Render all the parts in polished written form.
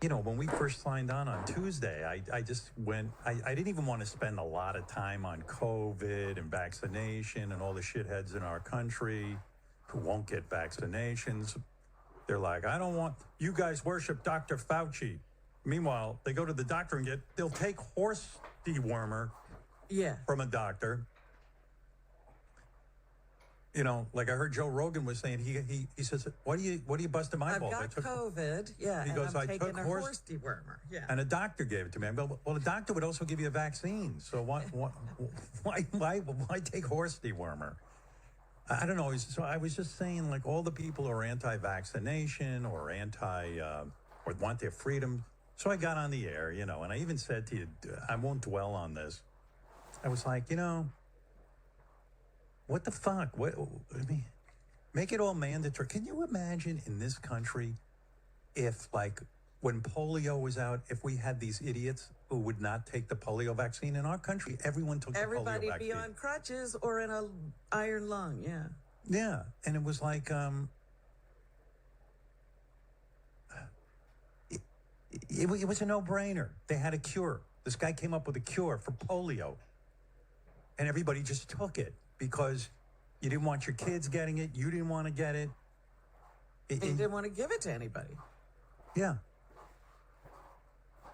when we first signed on Tuesday, I just went, I didn't even want to spend a lot of time on COVID and vaccination and all the shitheads in our country who won't get vaccinations. They're like, I don't want, you guys worship Dr. Fauci. Meanwhile, they go to the doctor and they'll take horse dewormer from a doctor. Like I heard Joe Rogan was saying, he says, what are you busting my balls? I've got COVID, He goes, and I'm I taking took a horse dewormer, and a doctor gave it to me. Well, the doctor would also give you a vaccine. So why take horse dewormer? I don't know. So I was just saying, like, all the people who are anti-vaccination or or want their freedom. So I got on the air, and I even said to you, I won't dwell on this. I was like, what the fuck? Make it all mandatory. Can you imagine in this country if, like, when polio was out, if we had these idiots who would not take the polio vaccine in our country, everyone took the polio vaccine. Everybody be on crutches or in an iron lung, Yeah, and it was like, it was a no-brainer. They had a cure. This guy came up with a cure for polio, and everybody just took it because you didn't want your kids getting it. You didn't want to get it. You didn't want to give it to anybody. Yeah.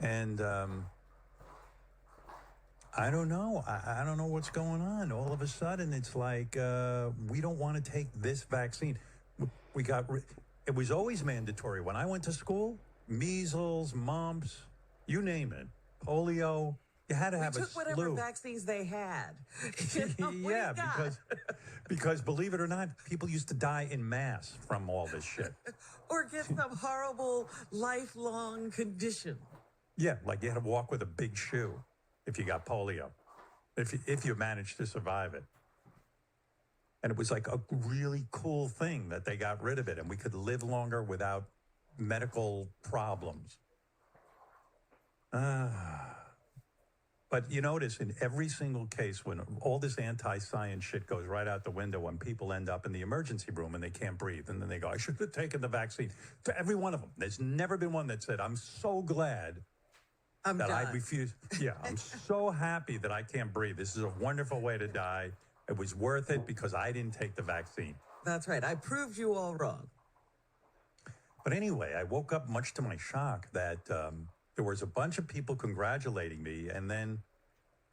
And I don't know. I don't know what's going on. All of a sudden, it's like we don't want to take this vaccine. It was always mandatory. When I went to school, measles, mumps, you name it, polio, you had to have a took whatever slew. vaccines they had. Because believe it or not, people used to die in mass from all this shit. Or get some horrible lifelong condition. Yeah, like you had to walk with a big shoe if you got polio, if you managed to survive it. And it was like a really cool thing that they got rid of it and we could live longer without medical problems. But you notice in every single case when all this anti-science shit goes right out the window when people end up in the emergency room and they can't breathe and then they go, I should have taken the vaccine. To every one of them. There's never been one that said, I'm so glad that done. I refuse. Yeah, I'm so happy that I can't breathe. This is a wonderful way to die. It was worth it because I didn't take the vaccine. That's right. I proved you all wrong. But anyway, I woke up much to my shock that there was a bunch of people congratulating me, and then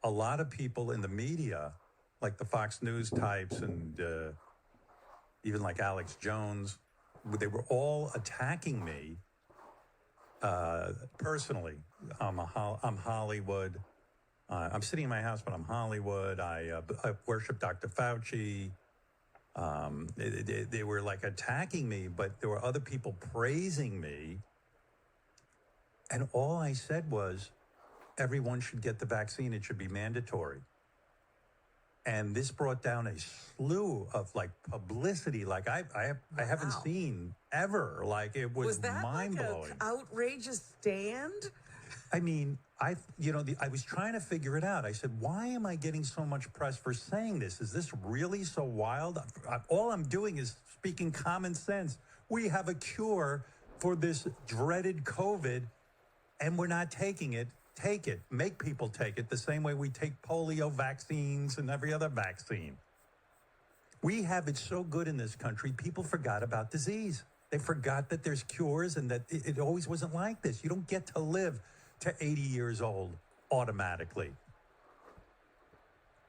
a lot of people in the media, like the Fox News types and even like Alex Jones, they were all attacking me personally. I'm Hollywood. I'm sitting in my house, but I'm Hollywood. I worship Dr. Fauci. They were like attacking me, but there were other people praising me. And all I said was, everyone should get the vaccine. It should be mandatory. And this brought down a slew of like publicity, like I haven't seen ever. Like it was mind blowing. Like an outrageous stand? I mean, I was trying to figure it out. I said, why am I getting so much press for saying this? Is this really so wild? All I'm doing is speaking common sense. We have a cure for this dreaded COVID, and we're not taking it. Take it. Make people take it the same way we take polio vaccines and every other vaccine. We have it so good in this country, people forgot about disease. They forgot that there's cures and that it always wasn't like this. You don't get to live to 80 years old automatically.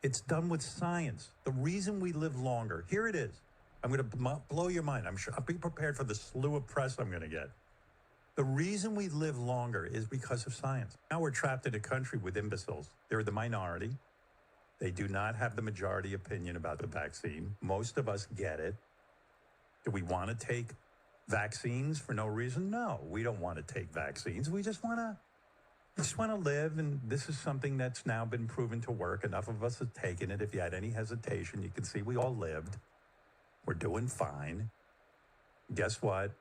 It's done with science. The reason we live longer, here it is. I'm going to blow your mind. I'm sure I'll be prepared for the slew of press I'm going to get. The reason we live longer is because of science. Now we're trapped in a country with imbeciles. They're the minority. They do not have the majority opinion about the vaccine. Most of us get it. Do we want to take vaccines for no reason? No, we don't want to take vaccines. We just want to live, and this is something that's now been proven to work. Enough of us have taken it. If you had any hesitation, you can see we all lived. We're doing fine. Guess what?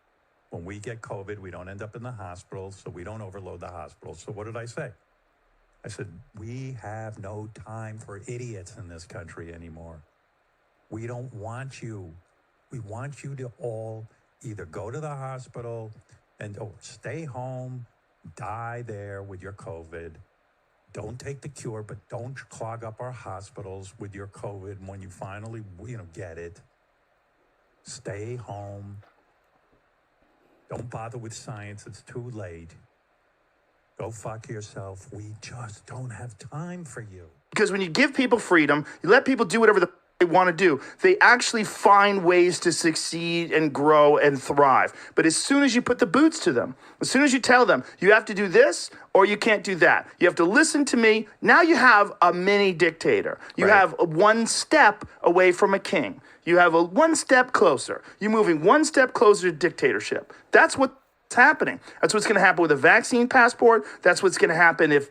When we get COVID, we don't end up in the hospital, so we don't overload the hospital. So what did I say? I said, we have no time for idiots in this country anymore. We don't want you. We want you to all either go to the hospital and or stay home Die there with your COVID. Don't take the cure, but don't clog up our hospitals with your COVID when you finally, get it. Stay home. Don't bother with science. It's too late. Go fuck yourself. We just don't have time for you. Because when you give people freedom, you let people do whatever they want to do, they actually find ways to succeed and grow and thrive. But as soon as you put the boots to them, as soon as you tell them, you have to do this or you can't do that, you have to listen to me, now you have a mini dictator. You have one step away from a king. You have a one step closer. You're moving one step closer to dictatorship. That's what's happening. That's what's going to happen with a vaccine passport. That's what's going to happen if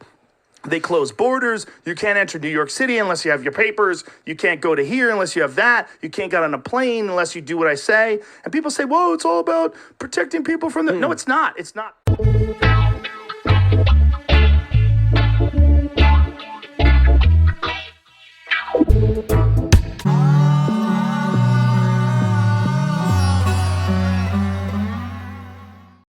they close borders. You can't enter New York City unless you have your papers. You can't go to here unless you have that. You can't get on a plane unless you do what I say. And people say, whoa, it's all about protecting people from the... No, it's not. It's not.